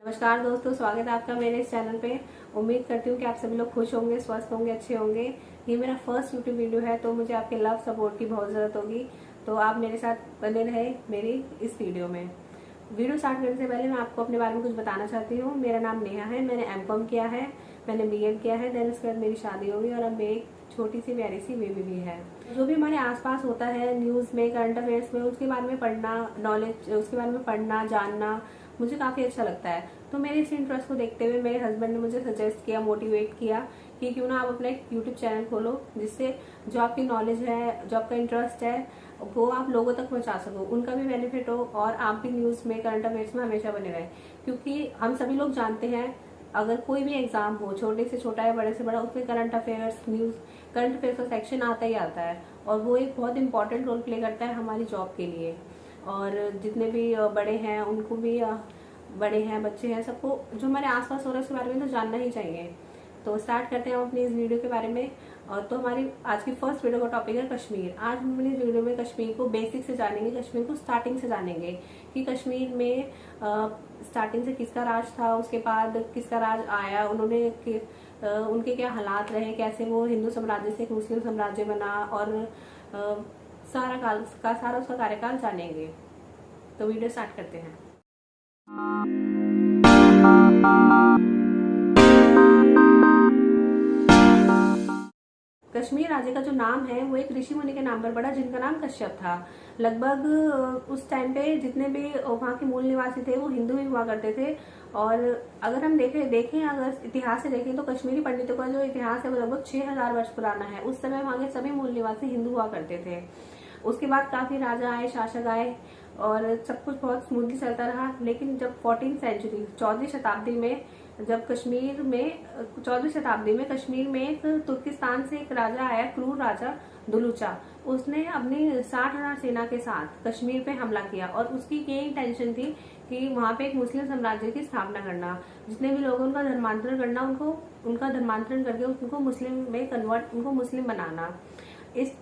नमस्कार दोस्तों, स्वागत है आपका मेरे इस चैनल पे। उम्मीद करती हूँ कि आप सभी लोग खुश होंगे, स्वस्थ होंगे, अच्छे होंगे। ये मेरा फर्स्ट यूट्यूब वीडियो है तो मुझे आपके लव सपोर्ट की बहुत ज़रूरत होगी। तो आप मेरे साथ बने रहे मेरी इस वीडियो में। वीडियो स्टार्ट करने से पहले मैं आपको अपने बारे में कुछ बताना चाहती हूँ। मेरा नाम नेहा है, मैंने एमकॉम किया है, मैंने बीएड किया है, देन उसके बाद मेरी शादी हो गई और अब मेरी छोटी सी प्यारी सी बेबी भी है। जो भी हमारे आसपास होता है न्यूज़ में, करंट अफेयर्स में, उसके बारे में पढ़ना, नॉलेज उसके बारे में पढ़ना, जानना मुझे काफ़ी अच्छा लगता है। तो मेरे इस इंटरेस्ट को देखते हुए मेरे हस्बैंड ने मुझे सजेस्ट किया, मोटिवेट किया कि क्यों ना आप अपना एक यूट्यूब चैनल खोलो, जिससे जो आपकी नॉलेज है, जो आपका इंटरेस्ट है, वो आप लोगों तक पहुंचा सको, उनका भी बेनिफिट हो और आप भी न्यूज़ में, करंट अफेयर्स में हमेशा बने रहें। क्योंकि हम सभी लोग जानते हैं, अगर कोई भी एग्जाम हो, छोटे से छोटा या बड़े से बड़ा, उसमें करंट अफेयर्स करंट अफेयर्स का सेक्शन आता ही आता है और वो एक बहुत इंपॉर्टेंट रोल प्ले करता है हमारी जॉब के लिए। और जितने भी बड़े हैं उनको भी, बड़े हैं, बच्चे हैं, सबको जो हमारे आसपास हो रहा है उसके बारे में तो जानना ही चाहिए। तो स्टार्ट करते हैं हम अपनी इस वीडियो के बारे में। और तो हमारी आज की फर्स्ट वीडियो का टॉपिक है कश्मीर। आज हम अपनी वीडियो में कश्मीर को बेसिक से जानेंगे, कश्मीर को स्टार्टिंग से जानेंगे कि कश्मीर में स्टार्टिंग से किसका राज था, उसके बाद किसका राज आया, उनके क्या हालात रहे, कैसे वो हिंदू साम्राज्य से एक मुस्लिम साम्राज्य बना, और सारा उसका कार्यकाल जानेंगे। तो वीडियो स्टार्ट करते हैं। कश्मीर राज्य का जो नाम है वो एक ऋषि मुनि के नाम पर पड़ा, जिनका नाम कश्यप था। लगभग उस टाइम पे जितने भी वहाँ के मूल निवासी थे वो हिंदू ही हुआ करते थे। और अगर हम देखें अगर इतिहास से देखें तो कश्मीरी पंडितों का जो इतिहास है वो लगभग 6000 वर्ष पुराना है। उस समय वहाँ के सभी मूल निवासी हिंदू हुआ करते थे। उसके बाद काफी राजा आए, शासक आए और सब कुछ बहुत स्मूथली चलता रहा। लेकिन जब 14वीं सेंचुरी 14वीं शताब्दी में जब कश्मीर में 14वीं शताब्दी में कश्मीर में एक तुर्किस्तान से एक राजा आया, क्रूर राजा दुलूचा। उसने अपनी 60,000 सेना के साथ कश्मीर पे हमला किया और उसकी ये इंटेंशन थी कि वहां पे एक मुस्लिम साम्राज्य की स्थापना करना, जितने भी लोग उनका धर्मांतरण करना, उनका धर्मांतरण करके उनको मुस्लिम में कन्वर्ट, उनको मुस्लिम बनाना। इस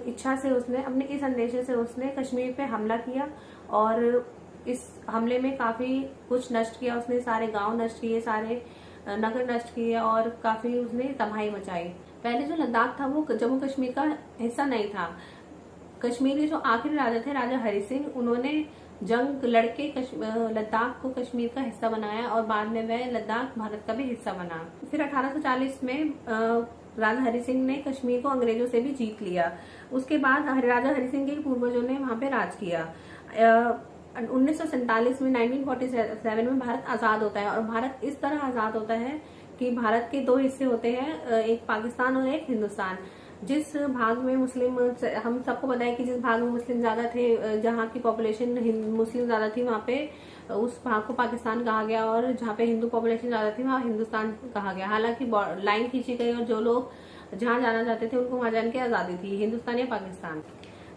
इच्छा से उसने, अपने इस अंदेशे से उसने कश्मीर पे हमला किया और इस हमले में काफी कुछ नष्ट किया उसने। सारे गांव नष्ट किए, सारे नगर नष्ट किए और काफी उसने तबाही मचाई। पहले जो लद्दाख था वो जम्मू कश्मीर का हिस्सा नहीं था। कश्मीर के जो आखिरी राजा थे, राजा हरि सिंह, उन्होंने जंग लड़के लद्दाख को कश्मीर का हिस्सा बनाया और बाद में वह लद्दाख भारत का भी हिस्सा बना। फिर 1840 में राजा हरि सिंह ने कश्मीर को अंग्रेजों से भी जीत लिया। उसके बाद राजा हरि सिंह के पूर्वजों ने वहां पे राज किया। 1947 में 1947 में भारत आजाद होता है और भारत इस तरह आजाद होता है कि भारत के दो हिस्से होते हैं, एक पाकिस्तान और एक हिंदुस्तान। जिस भाग में मुस्लिम, हम सबको पता है कि जिस भाग में मुस्लिम ज्यादा थे, जहाँ की पॉपुलेशन मुस्लिम ज्यादा थी, वहाँ पे उस भाग को पाकिस्तान कहा गया और जहाँ पे हिंदू पॉपुलेशन ज्यादा थी वहाँ हिंदुस्तान कहा गया। हालांकि लाइन खींची गई और जो लोग जहाँ जाना चाहते थे उनको वहां जाने की आजादी थी, हिंदुस्तान या पाकिस्तान।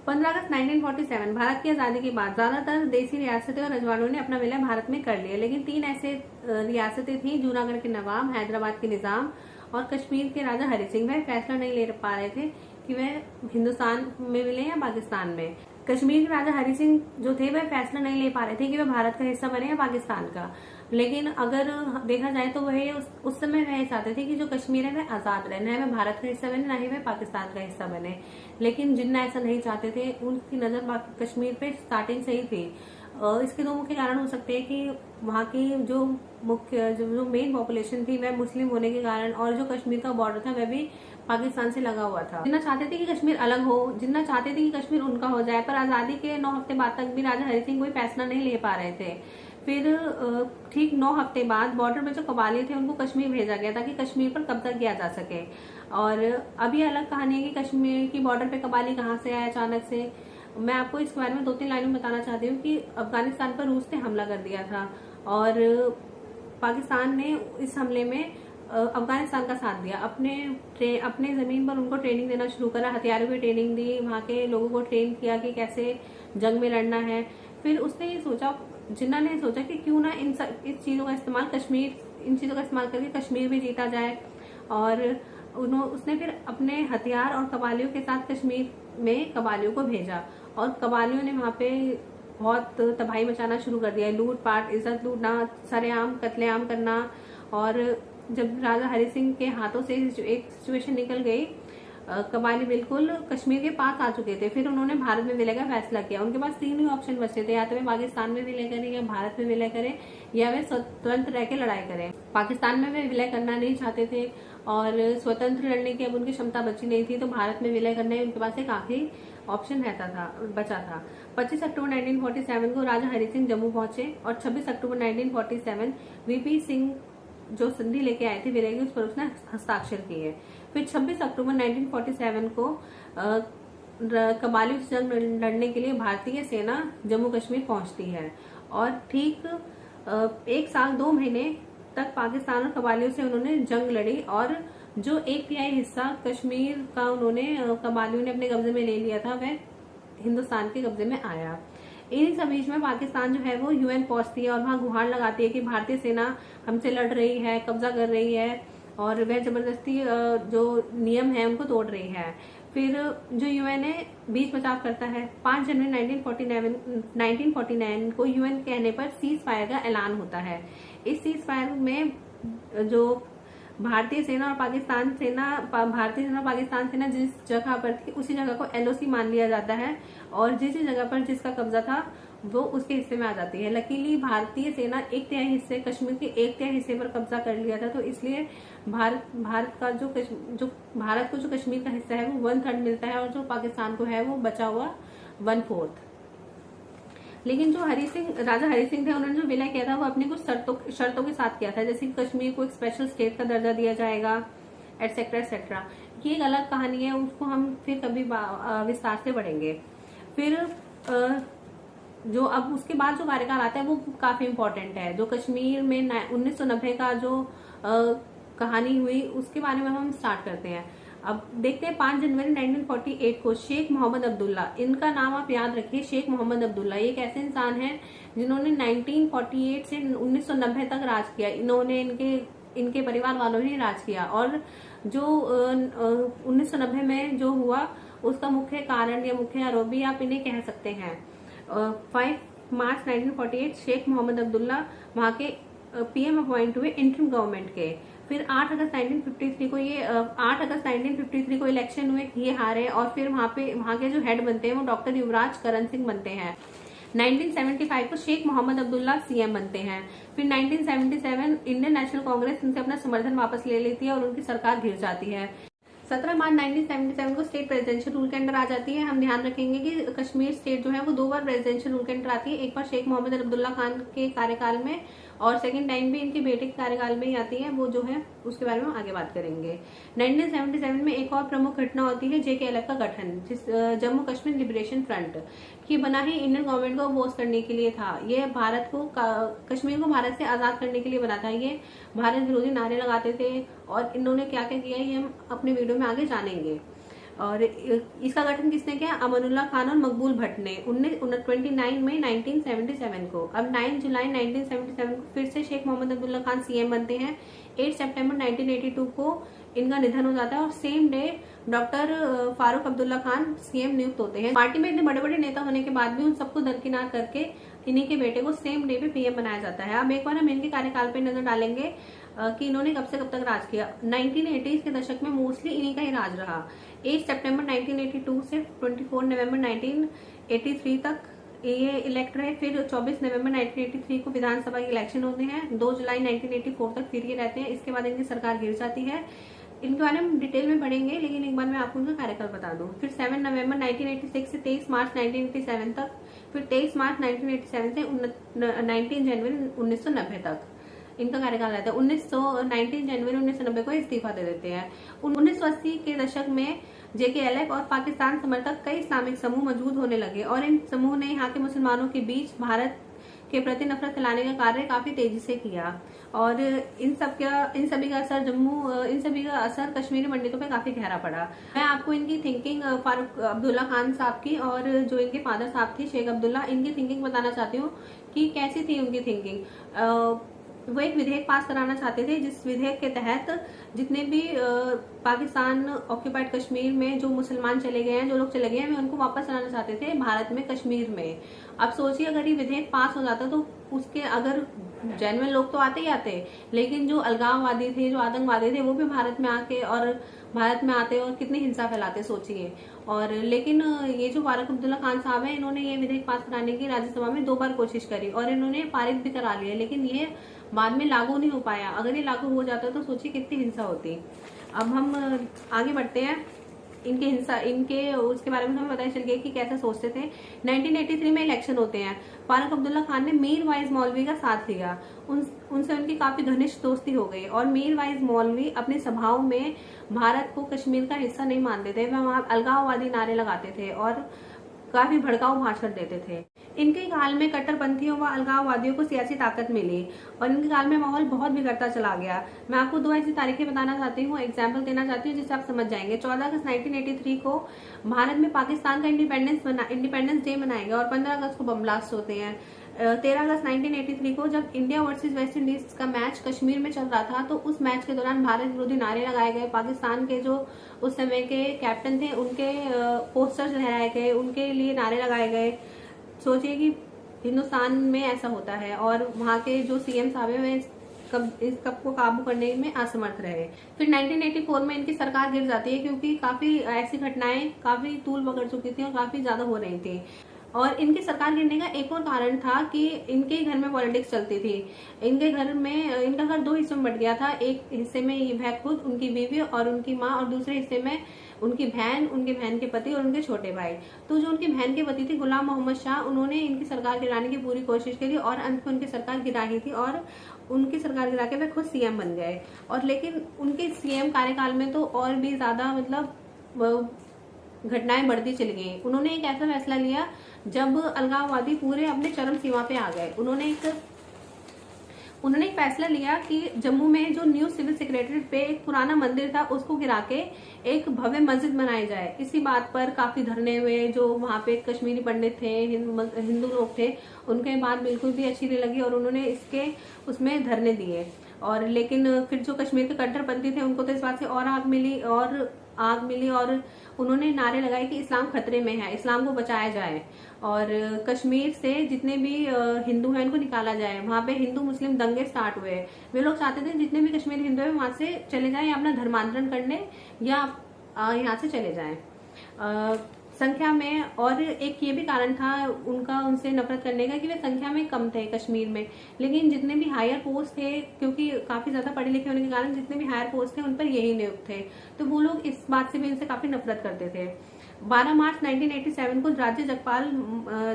15 अगस्त 1947 भारत की आजादी के बाद ज्यादातर देसी रियासतें और रजवाड़ों ने अपना विलय भारत में कर लिया। लेकिन 3 ऐसे रियासतें थी, जूनागढ़ के नवाब, हैदराबाद के निजाम और कश्मीर के राजा हरि सिंह। वह फैसला नहीं ले पा रहे थे कि वह हिंदुस्तान में मिले या पाकिस्तान में। कश्मीर के राजा हरि सिंह जो थे वह फैसला नहीं ले पा रहे थे कि वह भारत का हिस्सा बने या पाकिस्तान का। लेकिन अगर देखा जाए तो वह उस समय वह चाहते थे कि जो कश्मीर है वह आजाद रहे, न वह भारत का हिस्सा बने न ही वह पाकिस्तान का हिस्सा बने। लेकिन जिन्ना ऐसा नहीं चाहते थे, उनकी नजर कश्मीर पे स्टार्टिंग से ही थी। इसके दो मुख्य कारण हो सकते हैं कि वहाँ की जो मेन पॉपुलेशन थी वह मुस्लिम होने के कारण, और जो कश्मीर का बॉर्डर था वह भी पाकिस्तान से लगा हुआ था। जिन्ना चाहते थे कि कश्मीर अलग हो, जिन्ना चाहते थे कि कश्मीर उनका हो जाए, पर आजादी के 9 हफ्ते बाद तक भी राजा हरि सिंह कोई फैसला नहीं ले पा रहे थे। फिर ठीक 9 हफ्ते बाद बॉर्डर में जो कबाली थे उनको कश्मीर भेजा गया ताकि कश्मीर पर कब्जा किया जा सके। और अभी अलग कहानी है कि कश्मीर की बॉर्डर पे कबाली कहाँ से आया अचानक से। मैं आपको इसके बारे में 2-3 लाइनों में बताना चाहती हूँ कि अफगानिस्तान पर रूस ने हमला कर दिया था और पाकिस्तान ने इस हमले में अफगानिस्तान का साथ दिया। अपने जमीन पर उनको ट्रेनिंग देना शुरू करा, हथियारों की ट्रेनिंग दी, वहाँ के लोगों को ट्रेन किया कि कैसे जंग में लड़ना है। फिर उसने ये सोचा, जिन्ना ने सोचा कि क्यों ना इन चीजों का इस्तेमाल करके कश्मीर भी जीता जाए। और उसने फिर अपने हथियार और कबालियों के साथ कश्मीर में कबालियों को भेजा और कबालियों ने वहाँ पे बहुत तबाही मचाना शुरू कर दिया है, लूटपाट, इज्जत लूटना, सरेआम कत्लेआम करना। और जब राजा हरि सिंह के हाथों से एक सिचुएशन निकल गई, कबाली बिल्कुल कश्मीर के पास आ चुके थे, फिर उन्होंने भारत में विलय का फैसला किया। उनके पास 3 ही ऑप्शन बचे थे, या तो वे पाकिस्तान में विलय करें, या भारत में विलय करें, या वे स्वतंत्र रह के लड़ाई करें। पाकिस्तान में वे विलय करना नहीं चाहते थे और स्वतंत्र लड़ने की अब उनकी क्षमता बची नहीं थी, तो भारत में विलय करने उनके पास एक आखिरी ऑप्शन बचा था। 25 अक्टूबर 1947 को राजा हरि सिंह जम्मू पहुंचे और 26 अक्टूबर 1947 वीपी सिंह जो संधि लेके आए थे विलय की, उस पर उसने हस्ताक्षर किए। फिर 26 अक्टूबर 1947 को कबालियों से जंग लड़ने के लिए भारतीय सेना जम्मू कश्मीर पहुंचती है और ठीक 1 साल 2 महीने तक पाकिस्तान और कबालियों से उन्होंने जंग लड़ी और जो 1/3 हिस्सा कश्मीर का उन्होंने कबालियों ने अपने कब्जे में ले लिया था, वह हिंदुस्तान के कब्जे में आया। इन्हीं सब बीच में पाकिस्तान जो है वो यूएन पहुंचती है और वहां गुहार लगाती है कि भारतीय सेना हमसे लड़ रही है, कब्जा कर रही है और वह जबरदस्ती जो नियम है उनको तोड़ रही है। फिर जो यूएन है बीच बचाव करता है। 5 जनवरी 1949 को यूएन कहने पर सीज फायर का ऐलान होता है। इस सीज फायर में जो भारतीय सेना और पाकिस्तान सेना जिस जगह पर थी उसी जगह को एलओसी मान लिया जाता है और जिस जगह पर जिसका कब्जा था वो उसके हिस्से में आ जाती है। लकीली भारतीय सेना 1/3 हिस्से, कश्मीर के 1/3 हिस्से पर कब्जा कर लिया था, तो इसलिए भारत को जो कश्मीर का हिस्सा है वो 1/3 मिलता है और जो पाकिस्तान को है वो बचा हुआ 1/4। लेकिन जो राजा हरि सिंह थे, उन्होंने जो विलय किया था वो अपनी कुछ शर्तों के साथ किया था, जैसे कि कश्मीर को एक स्पेशल स्टेट का दर्जा दिया जाएगा, एटसेट्रा एटसेट्रा। ये एक अलग कहानी है, उसको हम फिर कभी विस्तार से पढ़ेंगे। फिर जो अब उसके बाद जो कार्यकाल आता है वो काफी इम्पोर्टेंट है। जो कश्मीर में 1990 का जो कहानी हुई उसके बारे में हम स्टार्ट करते हैं। अब देखते हैं 5 जनवरी 1948 को शेख मोहम्मद अब्दुल्ला, इनका नाम आप याद रखिए, शेख मोहम्मद अब्दुल्ला। ये एक ऐसे इंसान हैं जिन्होंने 1948 से 1990 तक राज किया। इन्होंने इनके परिवार वालों ने राज किया और जो 1990 में जो हुआ उसका मुख्य कारण या मुख्य आरोपी आप इन्हें कह सकते हैं। 5 मार्च 1948 शेख मोहम्मद अब्दुल्ला वहां के पीएम अपॉइंट हुए इंटरिम गवर्नमेंट के। फिर 8 अगस्त 1953 को इलेक्शन हुए, ये हारे और फिर वहां के जो हेड बनते हैं वो डॉक्टर युवराज करण सिंह बनते हैं। 1975 को शेख मोहम्मद अब्दुल्ला सीएम बनते हैं। फिर 1977 इंडियन नेशनल कांग्रेस उनसे अपना समर्थन वापस ले लेती है और उनकी सरकार गिर जाती है। 17 मार्च 1977 को स्टेट प्रेसिडेंशियल रूल के अंडर आ जाती है। हम ध्यान रखेंगे कि कश्मीर स्टेट जो है वो 2 बार प्रेसिडेंशियल रूल के अंडर आती है, एक बार शेख मोहम्मद अब्दुल्ला खान के कार्यकाल में और सेकंड टाइम भी इनके बेटे के कार्यकाल में ही आती है, वो जो है उसके बारे में हम आगे बात करेंगे। 1977 में एक और प्रमुख घटना होती है JKLF का गठन, जम्मू कश्मीर लिबरेशन फ्रंट की बना ही इंडियन गवर्नमेंट को अपोज करने के लिए था। ये कश्मीर को भारत से आजाद करने के लिए बना था। ये भारत विरोधी नारे लगाते थे और इन्होंने क्या क्या किया ये हम अपने वीडियो में आगे जानेंगे। और इसका गठन किसने किया? अमानुल्लाह खान और मकबूल भट्ट ने 29 मई 1977 को। अब 9 जुलाई 1977 को फिर से शेख मोहम्मद अब्दुल्ला खान सीएम बनते हैं। 8 सितंबर 1982 को इनका निधन हो जाता है और same day doctor Farooq Abdullah Khan CM नियुक्त होते हैं। पार्टी में इतने बड़े बड़े नेता होने के बाद भी उन सबको दरकिनार करके इन्हीं के बेटे को सेम डे पे पीएम बनाया जाता है। अब एक बार हम इनके कार्यकाल पे नजर डालेंगे कि इन्होंने कब से कब तक राज किया। 1980s के दशक में मोस्टली इन्हीं का ही राज रहा। 8 सितंबर 1982 से 24 नवंबर 1983 तक ये इलेक्ट रहे। फिर 24 नवंबर 1983 को विधानसभा के इलेक्शन होते हैं। 2 जुलाई 1984 तक फिर ये रहते हैं। इसके बाद इनकी सरकार गिर जाती है। इनके बारे में हम डिटेल में पढ़ेंगे, लेकिन एक बार मैं आपको उनका कार्यकाल बता दूं। फिर 7 नवंबर 1986 से 23 मार्च 1987 तक, फिर 23 मार्च 1987 से 19 जनवरी 1990 तक इनका कार्यकाल रहता है। 19 जनवरी 1990 को इस्तीफा दे देते हैं। 1980 के दशक में JKLF और पाकिस्तान समर्थक कई इस्लामिक समूह मौजूद होने लगे और इन समूह ने यहाँ के मुसलमानों के बीच भारत के प्रति नफरत फैलाने का कार्य काफी तेजी से किया और इन सभी का असर कश्मीरी पंडितों पे काफी गहरा पड़ा। मैं आपको इनकी थिंकिंग फारूक अब्दुल्ला खान साहब की और जो इनके फादर साहब थे शेख अब्दुल्ला, इनकी थिंकिंग बताना चाहती हूँ कि कैसी थी उनकी थिंकिंग। वो एक विधेयक पास कराना चाहते थे, जिस विधेयक के तहत जितने भी पाकिस्तान ऑक्यूपाइड कश्मीर में जो मुसलमान चले गए हैं, जो लोग चले गए हैं, वे उनको वापस लाना चाहते थे भारत में, कश्मीर में। अब सोचिए अगर ये विधेयक पास हो जाता तो उसके अगर जेन्युइन लोग तो आते ही आते, लेकिन जो अलगाववादी थे, जो आतंकवादी थे, वो भी भारत में आके और भारत में आते और कितनी हिंसा फैलाते सोचिए। और लेकिन ये जो फारूक अब्दुल्ला खान साहब हैं, इन्होंने ये विधेयक पास कराने की राज्यसभा में 2 बार कोशिश करी और इन्होंने पारित भी करा लिया, लेकिन ये बाद में लागू नहीं हो पाया। अगर ये लागू हो जाता तो सोचिए कितनी हिंसा होती। अब हम आगे बढ़ते हैं। इनके हिंसा, इनके उसके बारे में हमें पता चल गया कि कैसे सोचते थे। 1983 में इलेक्शन होते हैं। फारूक अब्दुल्ला खान ने मीर वाइज मौलवी का साथ लिया, उनसे उनकी काफी घनिष्ठ दोस्ती हो गई और मीर वाइज मौलवी अपनी सभाओं में भारत को कश्मीर का हिस्सा नहीं मानते थे, वह वहां अलगाववादी नारे लगाते थे और काफी भड़काऊ भाषण देते थे। इनके काल में कट्टरपंथियों व अलगाववादियों को सियासी ताकत मिली और इनके काल में माहौल बहुत बिगड़ता चला गया। मैं आपको 2 ऐसी तारीखें बताना चाहती हूँ, एग्जाम्पल देना चाहती हूँ जिससे आप समझ जाएंगे। 14 अगस्त 1983 को भारत में पाकिस्तान का इंडिपेंडेंस डे मनाया गया और 15 अगस्त को बम ब्लास्ट होते हैं। 13 अगस्त 1983 को जब इंडिया वर्सेस वेस्ट इंडीज का मैच कश्मीर में चल रहा था, तो उस मैच के दौरान भारत विरोधी नारे लगाए गए। पाकिस्तान के जो उस समय के कैप्टन थे, उनके पोस्टर्स लहराए गए, उनके लिए नारे लगाए गए। सोचिए कि हिंदुस्तान में ऐसा होता है और वहाँ के जो सीएम साहब हैं इस कब को काबू करने में असमर्थ रहे। फिर 1984 में इनकी सरकार गिर जाती है क्योंकि काफी ऐसी घटनाएं काफी तूल पकड़ चुकी थी और काफी ज्यादा हो रही थी। और इनकी सरकार गिरने का एक और कारण था कि इनके घर में पॉलिटिक्स चलती थी। इनके घर में, इनका घर 2 हिस्सों में बट गया था। एक हिस्से में ये वह खुद, उनकी बीवी और उनकी माँ, और दूसरे हिस्से में उनकी बहन, उनके बहन के पति और उनके छोटे भाई। तो जो उनकी बहन के पति थे गुलाम मोहम्मद शाह, उन्होंने इनकी सरकार गिराने की पूरी कोशिश करी और अंत में उनकी सरकार गिरा ही थी और उनकी सरकार गिरा के वे खुद सीएम बन गए। और लेकिन उनके सीएम कार्यकाल में तो और भी ज्यादा मतलब घटनाएं बढ़ती चली गई। उन्होंने एक ऐसा फैसला लिया जब अलगाववादी पूरे अपने चरम सीमा पे आ गए। उन्होंने एक फैसला लिया कि जम्मू में जो न्यू सिविल सेक्रेटरीट पे एक पुराना मंदिर था, उसको गिरा के एक भव्य मस्जिद बनाई जाए। इसी बात पर काफी धरने हुए। जो वहां पे कश्मीरी पंडित थे, हिंदू लोग थे, उनके बात बिल्कुल भी अच्छी नहीं लगी और उन्होंने उसमें धरने दिए। और लेकिन फिर जो कश्मीर के कट्टरपंथी थे, उनको तो इस बात से और आग मिली और उन्होंने नारे लगाए कि इस्लाम खतरे में है, इस्लाम को बचाया जाए और कश्मीर से जितने भी हिंदू हैं उनको निकाला जाए। वहां पे हिंदू मुस्लिम दंगे स्टार्ट हुए। वे लोग चाहते थे जितने भी कश्मीरी हिंदू हैं वहां से चले जाएं या अपना धर्मांतरण करने या यहाँ से चले जाएं। संख्या में, और एक ये भी कारण था उनका उनसे नफरत करने का कि वे संख्या में कम थे कश्मीर में, लेकिन जितने भी हायर पोस्ट थे, क्योंकि काफी ज्यादा पढ़े लिखे होने के कारण जितने भी हायर पोस्ट थे उन पर यही नियुक्त थे, तो वो लोग इस बात से भी इनसे काफी नफरत करते थे। 12 मार्च 1987 को राज्य जगपाल,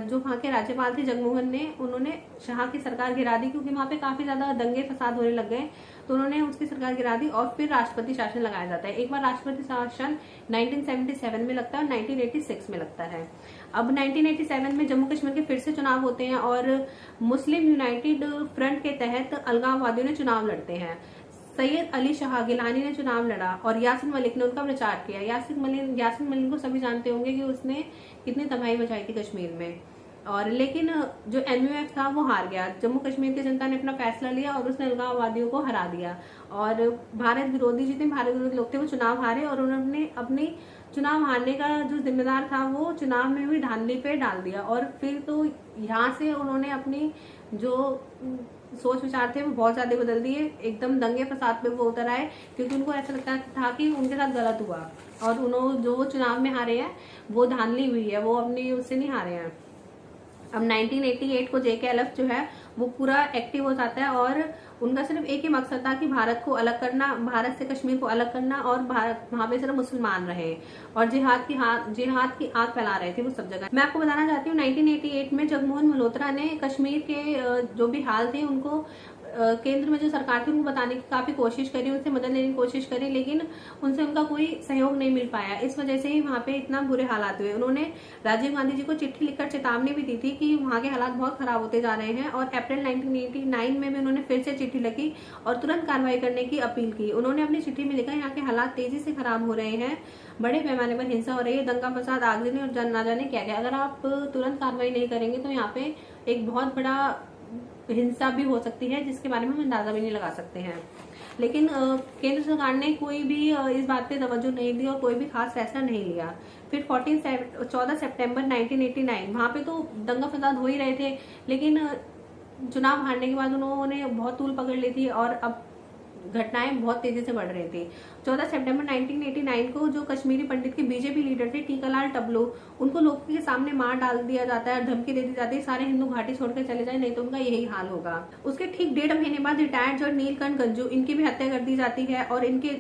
जो वहाँ के राज्यपाल थे जगमोहन ने, उन्होंने शाह की सरकार गिरा दी क्योंकि वहाँ पे काफी ज्यादा दंगे फसाद होने लग गए, तो उन्होंने उसकी सरकार गिरा दी और फिर राष्ट्रपति शासन लगाया जाता है। एक बार राष्ट्रपति शासन 1977 में लगता है और 1986 में लगता है। अब 1987 में जम्मू कश्मीर के फिर से चुनाव होते हैं और मुस्लिम यूनाइटेड फ्रंट के तहत अलगाववादियों ने चुनाव लड़ते हैं। सैयद अली शाह गिलानी ने चुनाव लड़ा और यासिन मलिक ने उनका प्रचार किया। यासिन मलिक को सभी जानते होंगे कि उसने कितनी तबाही मचाई थी कश्मीर में। और लेकिन जो MUF था वो हार गया। जम्मू कश्मीर की जनता ने अपना फैसला लिया और उसने अलगाववादियों को हरा दिया और जितने भारत विरोधी लोग थे वो चुनाव हारे और उन्होंने अपनी चुनाव हारने का जो जिम्मेदार था वो चुनाव में हुई धांधली पे डाल दिया। और फिर तो यहाँ से उन्होंने अपनी जो सोच विचार थे वो बहुत ज्यादा बदल दिए, एकदम दंगे फसाद पे वो उतर आए क्योंकि उनको ऐसा लगता था कि उनके साथ गलत हुआ और उन्होंने जो चुनाव में हारे हैं वो धांधली हुई है, वो अपनी उससे नहीं हारे हैं। अब 1988 को JKLF जो है वो पूरा एक्टिव हो जाता है और उनका सिर्फ एक ही मकसद था कि भारत को अलग करना, भारत से कश्मीर को अलग करना और भारत वहां पे सिर्फ मुसलमान रहे और जिहाद की आग फैला रहे थे वो सब जगह। मैं आपको बताना चाहती हूँ 1988 में जगमोहन मल्होत्रा ने कश्मीर के जो भी हाल थे उनको केंद्र में जो सरकार थी उनको बताने की काफी कोशिश करी, उनसे मदद लेने की कोशिश करी, लेकिन उनसे उनका कोई सहयोग नहीं मिल पाया। इस वजह से ही वहाँ पे इतना बुरे हालात हुए। उन्होंने राजीव गांधी जी को चिट्ठी लिखकर चेतावनी भी दी थी कि वहाँ के हालात बहुत खराब होते जा रहे हैं और अप्रैल 1989 में भी उन्होंने फिर से चिट्ठी लिखी और तुरंत कार्रवाई करने की अपील की। उन्होंने अपनी चिट्ठी में लिखा यहाँ के हालात तेजी से खराब हो रहे हैं, बड़े पैमाने पर हिंसा हो रही है, दंगा फसाद, आगजनी और ना जाने क्या क्या। अगर आप तुरंत कार्रवाई नहीं करेंगे तो यहाँ पे एक बहुत बड़ा हिंसा भी हो सकती है जिसके बारे में हम अंदाजा भी नहीं लगा सकते हैं। लेकिन केंद्र सरकार ने कोई भी इस बात पे तवज्जो नहीं दी और कोई भी खास फैसला नहीं लिया। फिर 14 सितंबर 1989 वहां पे तो दंगा फसाद हो ही रहे थे, लेकिन चुनाव हारने के बाद उन्होंने बहुत तूल पकड़ ली थी और अब घटनाएं बहुत तेजी से बढ़ रही थी। 14 सितंबर 1989 को जो कश्मीरी पंडित के बीजेपी लीडर थे टीकालाल टब्लू, उनको लोगों के सामने मार डाल दिया जाता है और धमकी दे दी जाती है सारे हिंदू घाटी छोड़कर चले जाए नहीं तो उनका यही हाल होगा। उसके ठीक 1.5 महीने बाद रिटायर्ड जज नीलकंठ गंजू, इनकी भी हत्या कर दी जाती है और इनके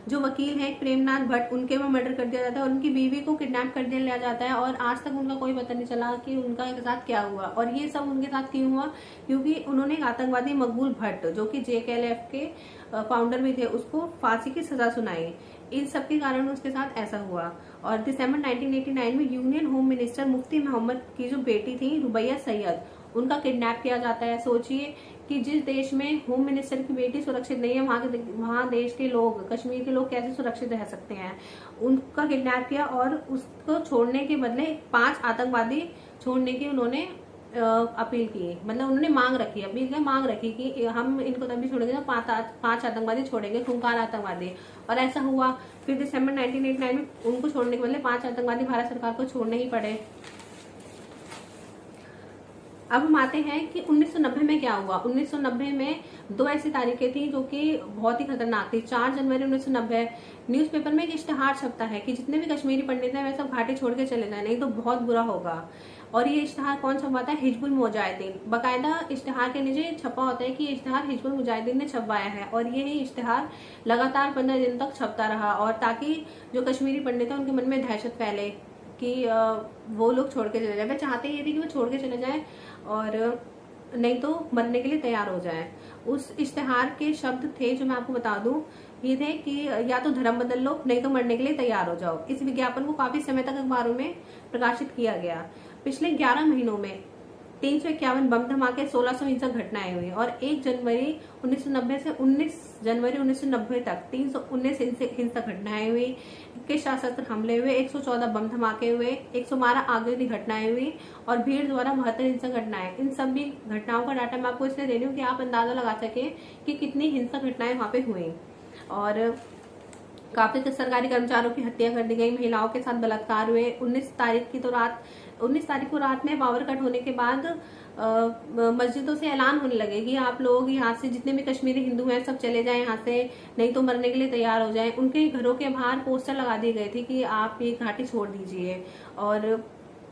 जो वकील है प्रेमनाथ भट्ट, उनके भी मर्डर कर दिया जाता है और उनकी बीवी को किडनैप कर दिया जाता है और आज तक उनका कोई पता नहीं चला कि उनका साथ क्या हुआ। और ये सब उनके साथ क्यों हुआ? क्योंकि उन्होंने एक आतंकवादी मकबूल भट्ट जो कि JKLF के फाउंडर भी थे, उसको फांसी की सजा सुनाई। इन सब के कारण उसके साथ ऐसा हुआ। और दिसंबर 1989 में यूनियन होम मिनिस्टर मुफ्ती मोहम्मद की जो बेटी थी रुबैया सैयद, उनका किडनैप किया जाता है। सोचिए कि जिस देश में होम मिनिस्टर की बेटी सुरक्षित नहीं है, वहां देश के लोग, कश्मीर के लोग कैसे सुरक्षित रह सकते हैं? उनका किडनैप किया और उसको छोड़ने के बदले 5 आतंकवादी छोड़ने की उन्होंने अपील की, मतलब उन्होंने मांग रखी, अपील की मांग रखी कि हम इनको तभी छोड़ेंगे तो 5 आतंकवादी छोड़ेंगे, खूंखार आतंकवादी। और ऐसा हुआ। फिर दिसंबर 1989 में उनको छोड़ने के बदले 5 आतंकवादी भारत सरकार को छोड़ने ही पड़े। अब हम आते हैं कि 1990 में क्या हुआ। 1990 में 2 ऐसी तारीखें थी जो कि बहुत ही खतरनाक थी। 4 जनवरी 1990 न्यूज़पेपर में एक इश्तेहार छपता है कि जितने भी कश्मीरी पंडित हैं वे सब घाटी छोड़ के चले जाए नहीं तो बहुत बुरा होगा। और ये इश्तेहार कौन छपवाता है? हिजबुल मुजाहिदीन। बाकायदा इश्तेहार के नीचे छपा होता है कि ये इश्तेहार हिजबुल मुजाहिदीन ने छपवाया है और ये इश्तेहार लगातार 15 दिन तक छपता रहा और ताकि जो कश्मीरी पंडित है उनके मन में दहशत फैले कि वो लोग छोड़ के चले जाए। वे चाहते ये थे कि वो छोड़ के चले जाए और नहीं तो मरने के लिए तैयार हो जाए। उस इश्तेहार के शब्द थे जो मैं आपको बता दूं, ये थे कि या तो धर्म बदल लो नहीं तो मरने के लिए तैयार हो जाओ। इस विज्ञापन को काफी समय तक अखबारों में प्रकाशित किया गया। पिछले 11 महीनों में 351 बम धमाके, 1600 हिंसक घटनाएं हुई और 1 जनवरी 1990 से 19 जनवरी 1990 तक 319 हिंसक घटनाएं हुई, 21 सशस्त्र हमले हुए, 114 बम धमाके हुए, 112 आगजनी घटनाएं हुई और भीड़ द्वारा 72 हिंसक घटनाएं। इन सभी घटनाओं का डाटा मैं आपको इसलिए दे रही हूँ कि आप अंदाजा लगा सके कि कितनी हिंसक घटनाएं वहां पे हुई। और काफी सरकारी कर्मचारियों की हत्या कर दी गई, महिलाओं के साथ बलात्कार हुए। 19 तारीख को रात में पावर कट होने के बाद मस्जिदों से ऐलान होने लगे कि आप लोग यहाँ से जितने भी कश्मीरी हिंदू हैं सब चले जाएं यहाँ से, नहीं तो मरने के लिए तैयार हो जाएं। उनके घरों के बाहर पोस्टर लगा दिए गए थे कि आप ये घाटी छोड़ दीजिए। और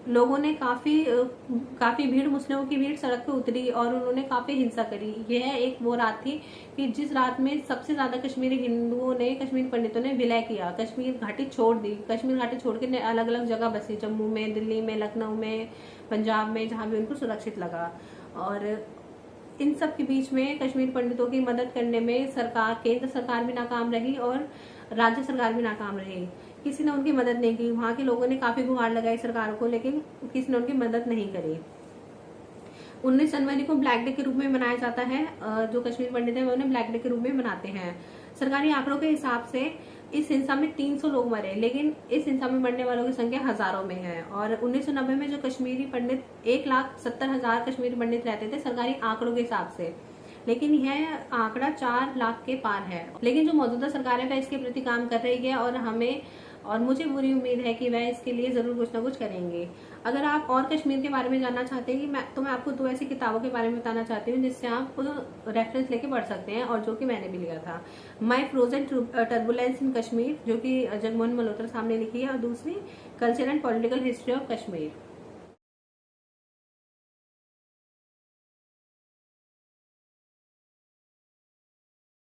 लोगों ने काफी भीड़, मुस्लिमों की भीड़ सड़क पे उतरी और उन्होंने काफी हिंसा करी। यह एक वो रात थी कि जिस रात में सबसे ज्यादा कश्मीरी हिंदुओं ने, कश्मीरी पंडितों ने विलय किया, कश्मीर घाटी छोड़ दी। कश्मीर घाटी छोड़ के अलग अलग जगह बसे, जम्मू में, दिल्ली में, लखनऊ में, पंजाब में, जहां भी उनको सुरक्षित लगा। और इन सब के बीच में कश्मीर पंडितों की मदद करने में केंद्र सरकार भी नाकाम रही और राज्य सरकार भी नाकाम रही। किसी ने उनकी मदद नहीं की। वहां के लोगों ने काफी गुहार लगाई सरकार को, लेकिन किसी ने उनकी मदद नहीं करी। 19 जनवरी को ब्लैक डे के रूप में मनाया जाता है। जो कश्मीर पंडित है वो उन्हें ब्लैक डे के रूप में मनाते हैं। सरकारी आंकड़ों के हिसाब से इस हिंसा में 300 लोग मरे, लेकिन इस हिंसा में मरने वालों की संख्या हजारों में है। और 1990 में जो कश्मीरी पंडित 1,70,000 कश्मीरी पंडित रहते थे सरकारी आंकड़ों के हिसाब से, लेकिन यह आंकड़ा 4 लाख के पार है। लेकिन जो मौजूदा सरकार है वह इसके प्रति काम कर रही है और मुझे पूरी उम्मीद है कि वह इसके लिए जरूर कुछ ना कुछ करेंगे। अगर आप और कश्मीर के बारे में जानना चाहते हैं तो मैं आपको 2 ऐसी किताबों के बारे में बताना चाहती हूँ जिससे आप रेफरेंस लेके पढ़ सकते हैं और जो कि मैंने भी लिया था। माई फ्रोजन टर्बुलेंस इन कश्मीर, जो कि जगमोहन मल्होत्रा साहब ने लिखी है, और दूसरी culture and political history of Kashmir.